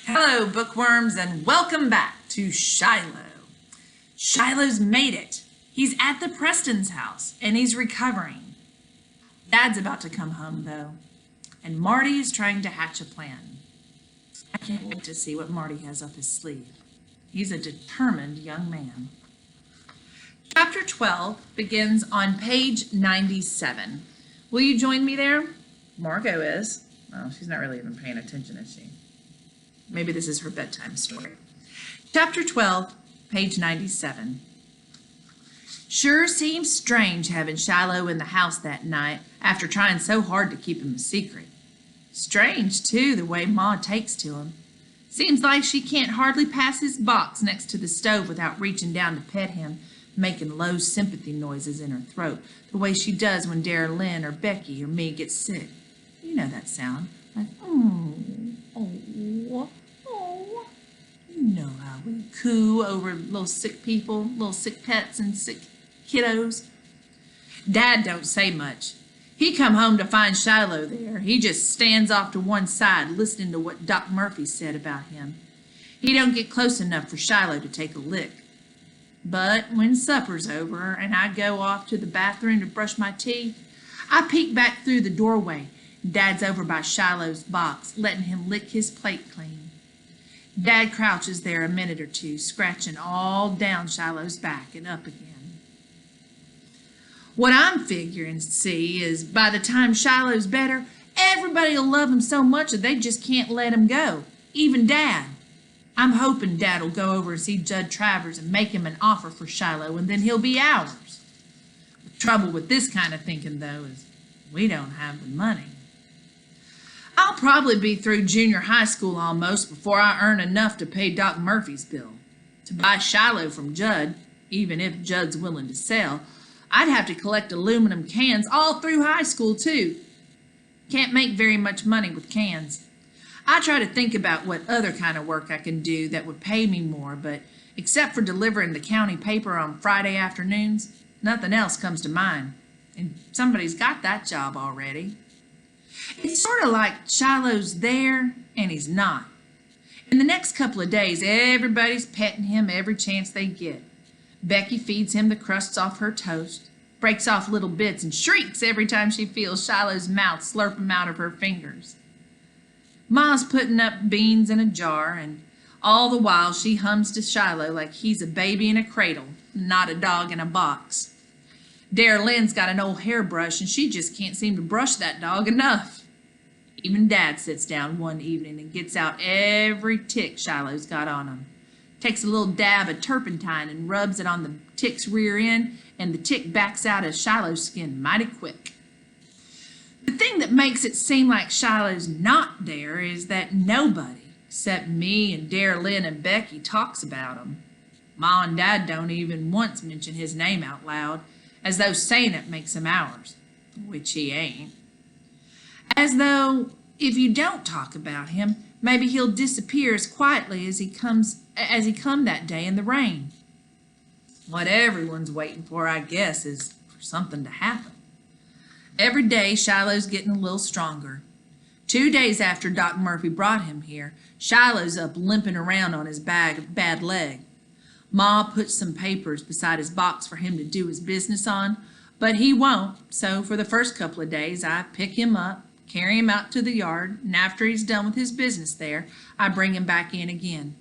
Hello, bookworms, and welcome back to Shiloh. Shiloh's made it. He's at the Preston's house, and he's recovering. Dad's about to come home, though, and Marty is trying to hatch a plan. I can't wait to see what Marty has up his sleeve. He's a determined young man. Chapter 12 begins on page 97. Will you join me there? Margot is. Oh, she's not really even paying attention, is she? Maybe this is her bedtime story. Chapter 12, page 97. Sure seems strange having Shiloh in the house that night after trying so hard to keep him a secret. Strange, too, the way Ma takes to him. Seems like she can't hardly pass his box next to the stove without reaching down to pet him, making low sympathy noises in her throat, the way she does when Dara Lynn or Becky or me gets sick. You know that sound, like, oh. You know how we coo over little sick people, little sick pets and sick kiddos. Dad don't say much. He come home to find Shiloh there. He just stands off to one side listening to what Doc Murphy said about him. He don't get close enough for Shiloh to take a lick. But when supper's over and I go off to the bathroom to brush my teeth, I peek back through the doorway. Dad's over by Shiloh's box, letting him lick his plate clean. Dad crouches there a minute or two, scratching all down Shiloh's back and up again. What I'm figuring to see is by the time Shiloh's better, everybody'll love him so much that they just can't let him go, even Dad. I'm hoping Dad'll go over and see Judd Travers and make him an offer for Shiloh, and then he'll be ours. The trouble with this kind of thinking, though, is we don't have the money. I'll probably be through junior high school almost before I earn enough to pay Doc Murphy's bill. To buy Shiloh from Judd, even if Judd's willing to sell, I'd have to collect aluminum cans all through high school, too. Can't make very much money with cans. I try to think about what other kind of work I can do that would pay me more, but except for delivering the county paper on Friday afternoons, nothing else comes to mind. And somebody's got that job already. It's sort of like Shiloh's there and he's not. In the next couple of days, everybody's petting him every chance they get. Becky feeds him the crusts off her toast, breaks off little bits, and shrieks every time she feels Shiloh's mouth slurp him out of her fingers. Ma's putting up beans in a jar, and all the while she hums to Shiloh like he's a baby in a cradle, not a dog in a box. Dara Lynn's got an old hairbrush, and she just can't seem to brush that dog enough. Even Dad sits down one evening and gets out every tick Shiloh's got on him. Takes a little dab of turpentine and rubs it on the tick's rear end, and the tick backs out of Shiloh's skin mighty quick. The thing that makes it seem like Shiloh's not there is that nobody, except me and Dara Lynn and Becky, talks about him. Ma and Dad don't even once mention his name out loud, as though saying it makes him ours, which he ain't. As though if you don't talk about him, maybe he'll disappear as quietly as he come that day in the rain. What everyone's waiting for, I guess, is for something to happen. Every day Shiloh's getting a little stronger. 2 days after Doc Murphy brought him here, Shiloh's up limping around on his bad leg. Ma puts some papers beside his box for him to do his business on, but he won't, so for the first couple of days I pick him up, carry him out to the yard, and after he's done with his business there, I bring him back in again.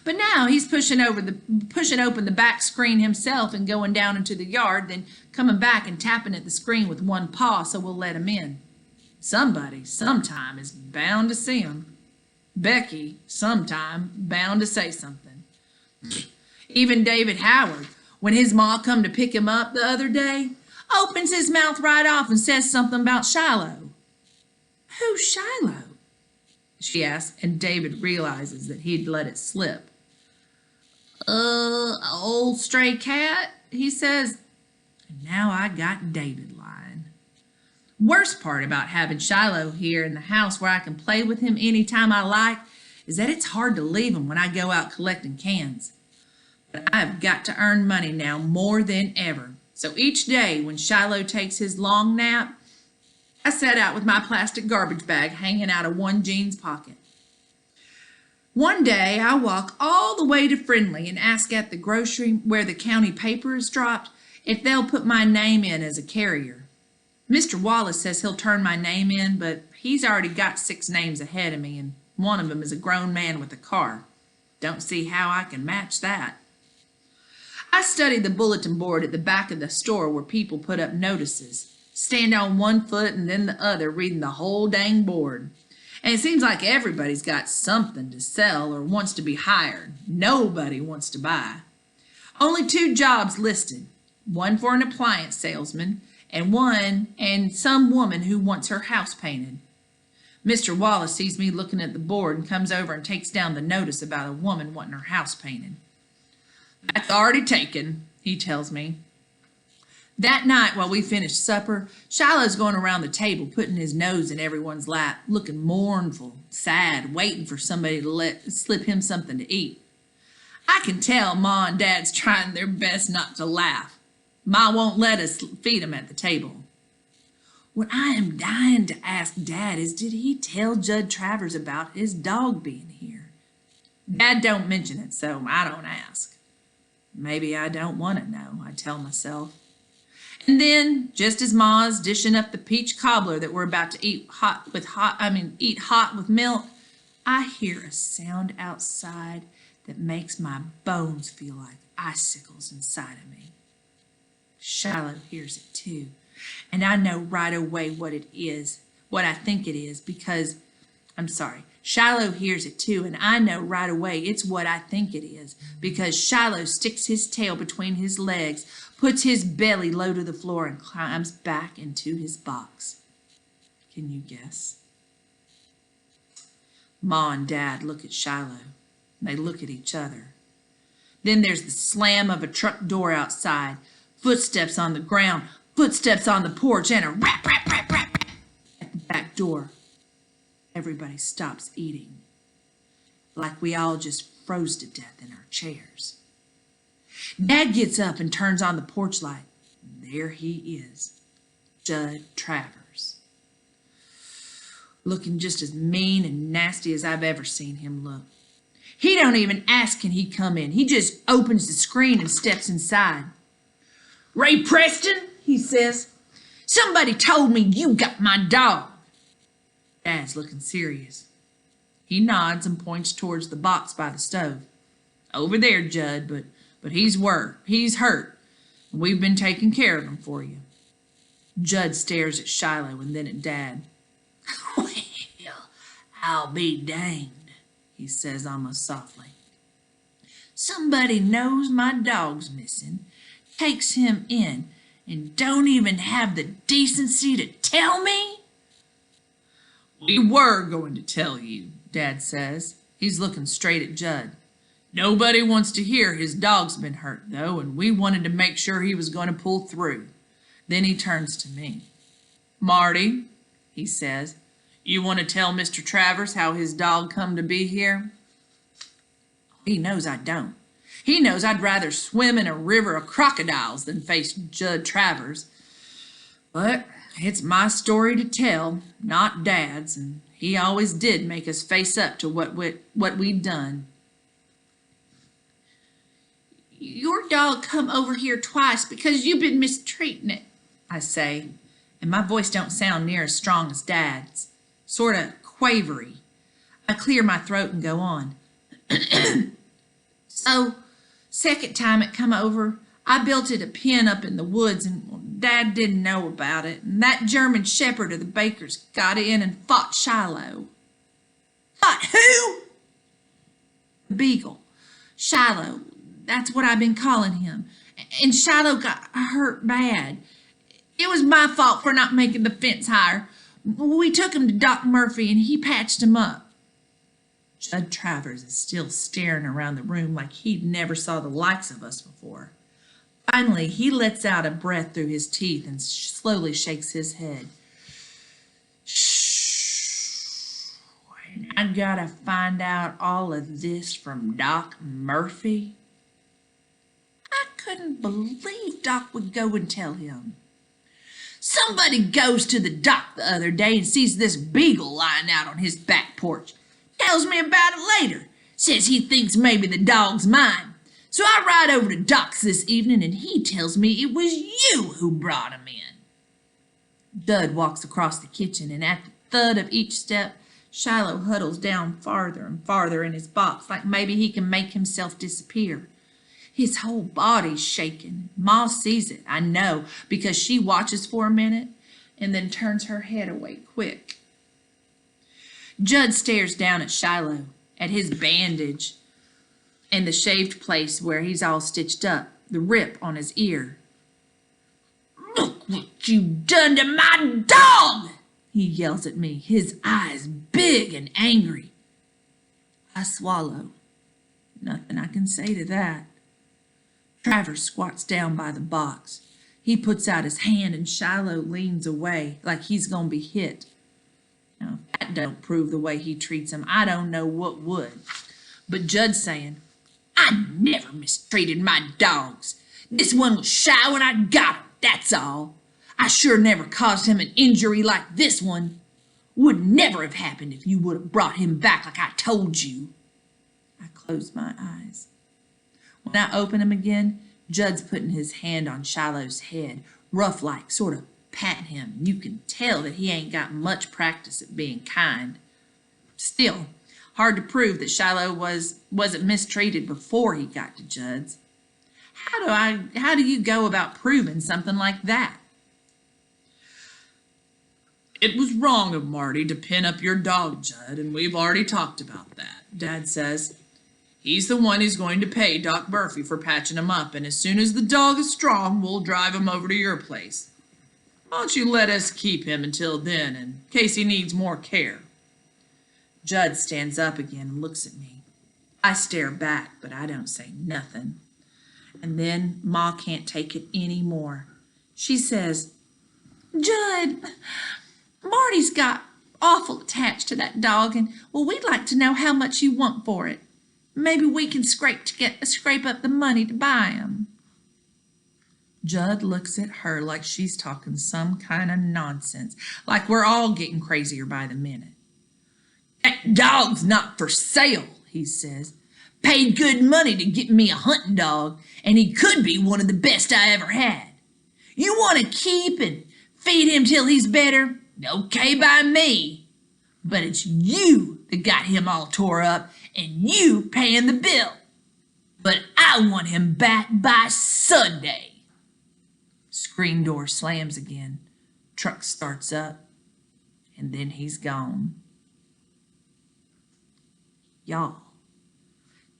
But now he's pushing open the back screen himself and going down into the yard, then coming back and tapping at the screen with one paw so we'll let him in. Somebody, sometime, is bound to see him. Becky, sometime, bound to say something. Even David Howard, when his ma come to pick him up the other day, opens his mouth right off and says something about Shiloh. Who's Shiloh? She asks, and David realizes that he'd let it slip. Old stray cat, he says. And now I got David lying. Worst part about having Shiloh here in the house where I can play with him anytime I like is that it's hard to leave him when I go out collecting cans. But I've got to earn money now more than ever. So each day when Shiloh takes his long nap, I set out with my plastic garbage bag hanging out of one jeans pocket. One day I walk all the way to Friendly and ask at the grocery where the county paper is dropped if they'll put my name in as a carrier. Mr. Wallace says he'll turn my name in, but he's already got 6 names ahead of me, and one of them is a grown man with a car. Don't see how I can match that. I studied the bulletin board at the back of the store where people put up notices. Stand on one foot and then the other reading the whole dang board. And it seems like everybody's got something to sell or wants to be hired. Nobody wants to buy. Only 2 jobs listed. One for an appliance salesman and some woman who wants her house painted. Mr. Wallace sees me looking at the board and comes over and takes down the notice about a woman wanting her house painted. That's already taken, he tells me. That night while we finished supper, Shiloh's going around the table putting his nose in everyone's lap, looking mournful, sad, waiting for somebody to slip him something to eat. I can tell Ma and Dad's trying their best not to laugh. Ma won't let us feed him at the table. What I am dying to ask Dad is, did he tell Judd Travers about his dog being here? Dad don't mention it, so I don't ask. Maybe I don't want to know, I tell myself. And then, just as Ma's dishing up the peach cobbler that we're about to eat hot with milk, I hear a sound outside that makes my bones feel like icicles inside of me. Shiloh hears it too, and I know right away what I think it is, because, Shiloh hears it too, and I know right away it's what I think it is, because Shiloh sticks his tail between his legs, puts his belly low to the floor, and climbs back into his box. Can you guess? Ma and Dad look at Shiloh. They look at each other. Then there's the slam of a truck door outside, footsteps on the ground, footsteps on the porch, and a rap, rap, rap, rap at the back door. Everybody stops eating, like we all just froze to death in our chairs. Dad gets up and turns on the porch light. There he is, Judd Travers, looking just as mean and nasty as I've ever seen him look. He don't even ask can he come in. He just opens the screen and steps inside. "Ray Preston," he says, "somebody told me you got my dog." Dad's looking serious. He nods and points towards the box by the stove. "Over there, Judd, but he's hurt. We've been taking care of him for you." Judd stares at Shiloh and then at Dad. "Well, I'll be danged," he says almost softly. "Somebody knows my dog's missing, takes him in, and don't even have the decency to tell me?" "We were going to tell you," Dad says. He's looking straight at Judd. "Nobody wants to hear his dog's been hurt, though, and we wanted to make sure he was going to pull through." Then he turns to me. "Marty," he says, "you want to tell Mr. Travers how his dog come to be here?" He knows I don't. He knows I'd rather swim in a river of crocodiles than face Judd Travers. But it's my story to tell, not Dad's, and he always did make us face up to what we'd done. "Your dog come over here twice because you've been mistreating it," I say, and my voice don't sound near as strong as Dad's, sort of quavery. I clear my throat and go on. "So, second time it come over, I built it a pen up in the woods, and Dad didn't know about it, and that German shepherd of the baker's got in and fought Shiloh." "Fought who?" "The beagle. Shiloh. That's what I've been calling him. And Shiloh got hurt bad. It was my fault for not making the fence higher. We took him to Doc Murphy, and he patched him up." Judd Travers is still staring around the room like he'd never saw the likes of us before. Finally, he lets out a breath through his teeth and slowly shakes his head. "Shh. And I gotta find out all of this from Doc Murphy?" I couldn't believe Doc would go and tell him. "Somebody goes to the doc the other day and sees this beagle lying out on his back porch. Tells me about it later. Says he thinks maybe the dog's mine. So I ride over to Doc's this evening and he tells me it was you who brought him in. Judd walks across the kitchen and at the thud of each step, Shiloh huddles down farther and farther in his box like maybe he can make himself disappear. His whole body's shaking. Ma sees it, I know, because she watches for a minute and then turns her head away quick. Judd stares down at Shiloh, at his bandage and the shaved place where he's all stitched up, the rip on his ear. Look what you done to my dog, he yells at me, his eyes big and angry. I swallow. Nothing I can say to that. Travers squats down by the box. He puts out his hand and Shiloh leans away like he's gonna be hit. Now, if that don't prove the way he treats him, I don't know what would. But Judd's saying, I never mistreated my dogs. This one was shy when I got him, that's all. I sure never caused him an injury like this one. Would never have happened if you would have brought him back like I told you. I close my eyes. When I open them again, Judd's putting his hand on Shiloh's head, rough like, sort of patting him. You can tell that he ain't got much practice at being kind. Still, hard to prove that Shiloh wasn't mistreated before he got to Judd's. How do you go about proving something like that? It was wrong of Marty to pin up your dog, Judd, and we've already talked about that, Dad says. He's the one who's going to pay Doc Murphy for patching him up, and as soon as the dog is strong, we'll drive him over to your place. Why don't you let us keep him until then, in case he needs more care? Judd stands up again and looks at me. I stare back, but I don't say nothing. And then Ma can't take it any more. She says, Judd, Marty's got awful attached to that dog, and well, we'd like to know how much you want for it. Maybe we can scrape up the money to buy him. Judd looks at her like she's talking some kind of nonsense, like we're all getting crazier by the minute. That dog's not for sale, he says. Paid good money to get me a hunting dog, and he could be one of the best I ever had. You want to keep and feed him till he's better? Okay by me. But it's you that got him all tore up, and you paying the bill. But I want him back by Sunday. Screen door slams again. Truck starts up, and then he's gone. Y'all,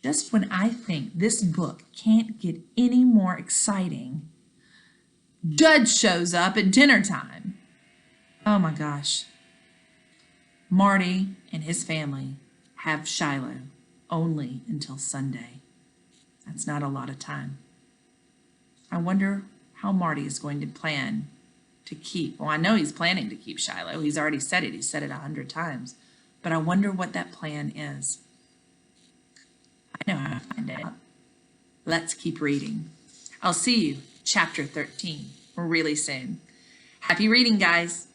just when I think this book can't get any more exciting, Judd shows up at dinner time. Oh my gosh. Marty and his family have Shiloh only until Sunday. That's not a lot of time. I wonder how Marty is going to plan to keep, well, I know he's planning to keep Shiloh. He's already said it. He's said it 100 times. But I wonder what that plan is. I know how to find out. Let's keep reading. I'll see you, chapter 13, really soon. Happy reading, guys.